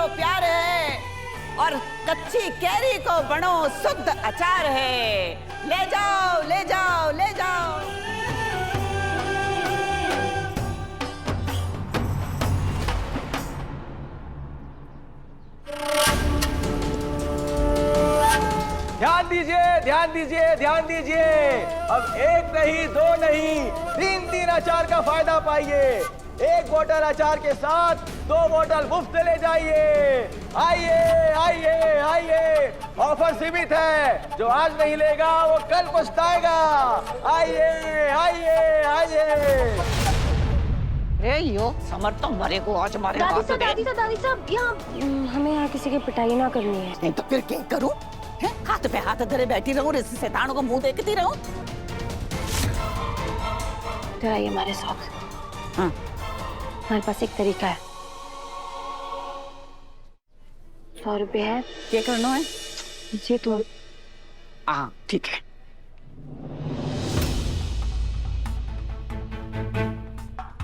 प्यार है और कच्ची कैरी को बनो शुद्ध अचार है। ले जाओ ले जाओ ले जाओ। ध्यान दीजिए ध्यान दीजिए ध्यान दीजिए। अब एक नहीं दो नहीं तीन तीन अचार का फायदा पाइए। एक बोतल अचार के साथ 2 बोतल मुफ्त ले जाइए। आइए आइए आइए, ऑफर सीमित है। जो आज नहीं लेगा वो कल पछताएगा। आइए आइए आइए। रे यो समर तो मरे को आज मारे। दादी साहब यहाँ हमें यहाँ किसी की पिटाई ना करनी है। नहीं तो फिर क्या करूं? हाथ पे हाथ धरे बैठी रहूं, शैतानों को मुंह देखती रहूं? तो आइए हमारे साथ। हाँ। हमारे पास एक तरीका है। 100 रुपए है। क्या करना है? जी तो हाँ ठीक है।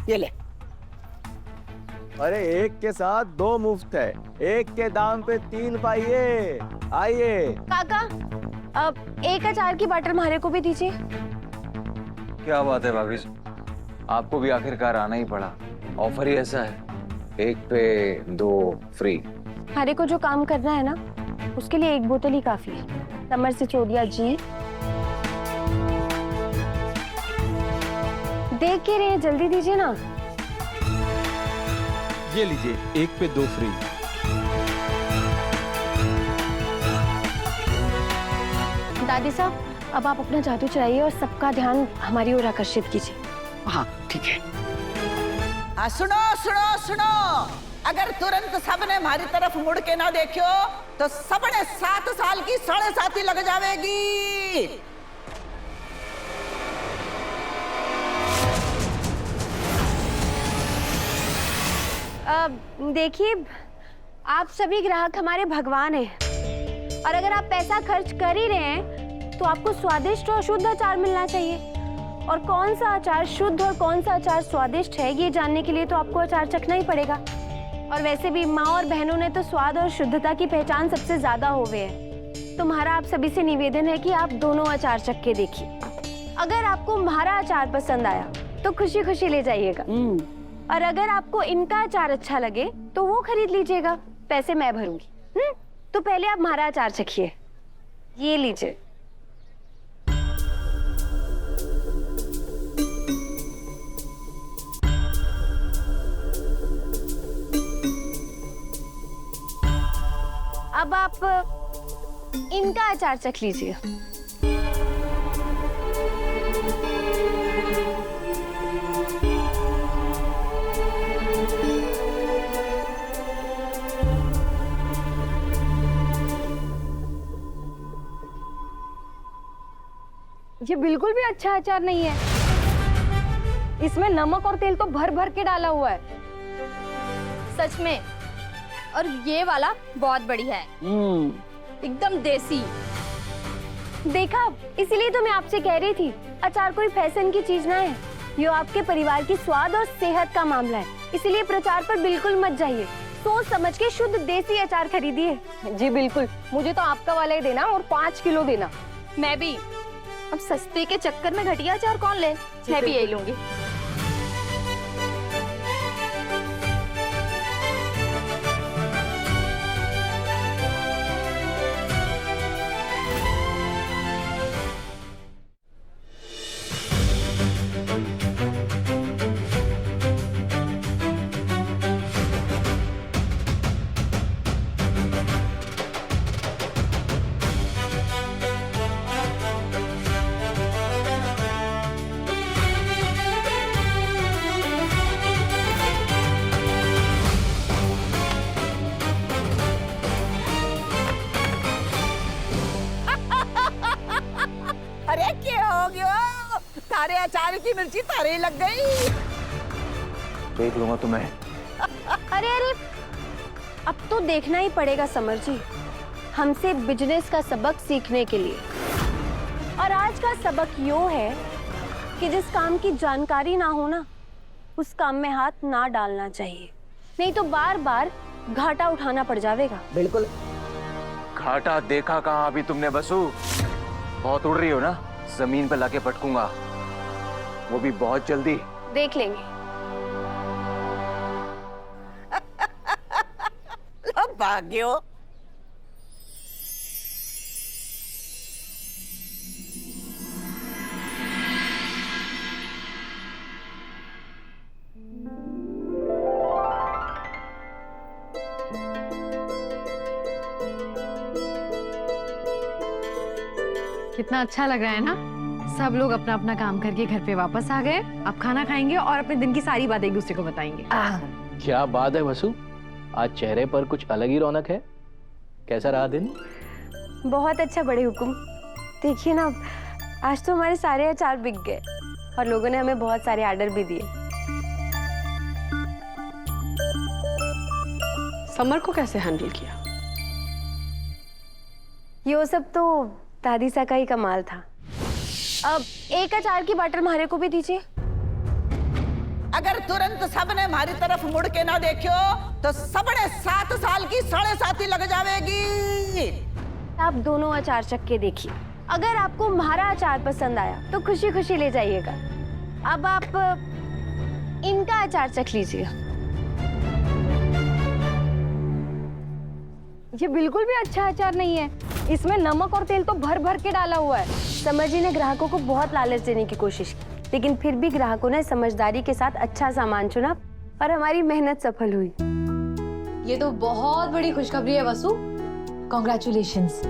ये ले। अरे एक के साथ 2 मुफ्त है। एक के दाम पे 3 पाइए। आइए। काका, अब एक अचार की बॉटल हमारे को भी दीजिए। क्या बात है भाभी, आपको भी आखिरकार आना ही पड़ा। ऑफर ही ऐसा है, 1 पे 2 फ्री। हमारे को जो काम करना है ना, उसके लिए 1 बोतल ही काफी है। समर सिसोदिया जी, देख के रहे, जल्दी दीजिए ना। ये लीजिए, 1 पे 2 फ्री। दादी साहब, अब आप अपना जादू चलाइए और सबका ध्यान हमारी ओर आकर्षित कीजिए। हाँ ठीक है। सुनो सुनो सुनो, अगर तुरंत सबने हमारी तरफ मुड़ के ना देखो तो सबने 7 साल की 7.5 लग जावेगी। देखिए, आप सभी ग्राहक हमारे भगवान हैं और अगर आप पैसा खर्च कर ही रहे हैं तो आपको स्वादिष्ट और शुद्ध अचार मिलना चाहिए। और कौन सा अचार शुद्ध और कौन सा अचार स्वादिष्ट है, ये जानने के लिए तो आपको अचार चखना ही पड़ेगा। और वैसे भी माँ और बहनों ने तो स्वाद और शुद्धता की पहचान सबसे ज्यादा होवे है। तुम्हारा आप सभी से निवेदन है कि आप दोनों अचार चख के देखिए। अगर आपको हमारा अचार पसंद आया तो खुशी खुशी ले जाइएगा, और अगर आपको इनका अचार अच्छा लगे तो वो खरीद लीजिएगा। पैसे मैं भरूंगी। तो पहले आप हमारा अचार चखिए। ये लीजिए। अब आप इनका अचार चख लीजिए। ये बिल्कुल भी अच्छा अचार नहीं है। इसमें नमक और तेल तो भर भर के डाला हुआ है। सच में। और ये वाला बहुत बढ़िया है, एकदम देसी। देखा, इसीलिए तो मैं आपसे कह रही थी, अचार कोई फैशन की चीज ना है। ये आपके परिवार की स्वाद और सेहत का मामला है। इसलिए प्रचार पर बिल्कुल मत जाइए। सोच समझ के शुद्ध देसी अचार खरीदिए। जी बिल्कुल, मुझे तो आपका वाला ही देना और 5 किलो देना। मैं भी। अब सस्ते के चक्कर में घटिया अचार कौन ले, मैं भी यही लूंगी। तारे अचार की मिर्ची तारे लग गई। देख लूंगा तुम्हें। अरे अरे, अब तो देखना ही पड़ेगा समर जी, हमसे बिजनेस का सबक सीखने के लिए। और आज का सबक यो है कि जिस काम की जानकारी ना हो ना, उस काम में हाथ ना डालना चाहिए। नहीं तो बार बार घाटा उठाना पड़ जाएगा। बिल्कुल। घाटा देखा कहाँ अभी तुमने बसु? बहुत उड़ रही हो ना, जमीन पे लाके पटकूंगा, वो भी बहुत जल्दी। देख लेंगे। अब भाग्यो। कितना अच्छा लग रहा है ना, सब लोग अपना अपना काम करके घर पे वापस आ गए। अब खाना खाएंगे और अपने दिन की सारी बातें एक दूसरे को बताएंगे। क्या बात है वसु, आज चेहरे पर कुछ अलग ही रौनक है। कैसा रहा दिन? बहुत अच्छा बड़े हुकुम। देखिए ना, आज तो हमारे सारे अचार बिक गए और लोगों ने हमें बहुत सारे ऑर्डर भी दिए। समर को कैसे हैंडल किया? ये सब तो दादी सा का ही कमाल था। अब एक अचार की बॉटल हमारे को भी दीजिए। अगर तुरंत सबने हमारी तरफ मुड़ के ना देखो तो सबने 7 साल की 7.5 लग जाएगी। आप दोनों अचार चख के देखिए, अगर आपको हमारा अचार पसंद आया तो खुशी खुशी ले जाइएगा। अब आप इनका अचार चख लीजिए। ये बिल्कुल भी अच्छा अचार नहीं है, इसमें नमक और तेल तो भर भर के डाला हुआ है। समर जी ने ग्राहकों को बहुत लालच देने की कोशिश की, लेकिन फिर भी ग्राहकों ने समझदारी के साथ अच्छा सामान चुना और हमारी मेहनत सफल हुई। ये तो बहुत बड़ी खुशखबरी है वसु, कॉन्ग्रेचुलेशंस।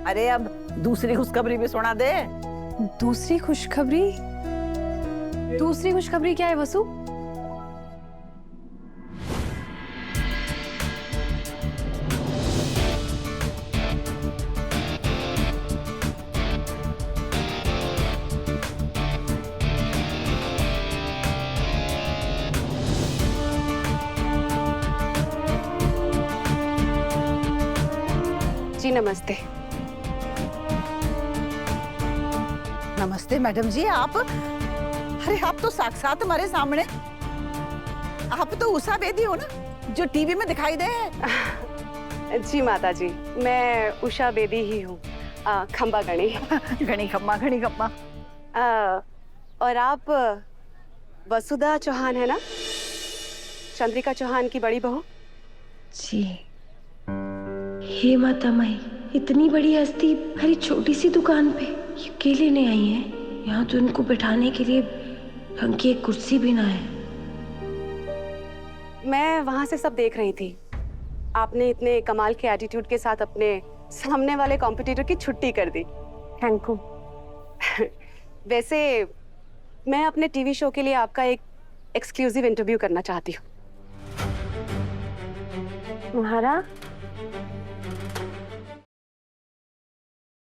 अरे अब दूसरी खुशखबरी भी सुना दे। दूसरी खुशखबरी? दूसरी खुशखबरी क्या है वसु? जी नमस्ते। नमस्ते मैडम जी। आप, अरे आप तो साक्षात हमारे सामने। आप तो उषा बेदी हो ना, जो टीवी में दिखाई दे। जी माता जी, मैं उषा बेदी ही हूँ, खम्बा गणी। घनी खम्मा, घनी खम्मा। और आप वसुधा चौहान है ना, चंद्रिका चौहान की बड़ी बहू? जी। हे माता माई, इतनी बड़ी हस्ती हमारी छोटी सी दुकान पे ये अकेले नहीं आई है। यहाँ तो इनको बैठाने के लिए ढंग की एक कुर्सी भी ना है। मैं वहां से सब देख रही थी। आपने इतने कमाल के एटीट्यूड के साथ अपने सामने वाले कॉम्पिटिटर की छुट्टी कर दी। Thank you. वैसे मैं अपने टीवी शो के लिए आपका एक एक्सक्लूसिव इंटरव्यू करना चाहती हूँ। तुम्हारा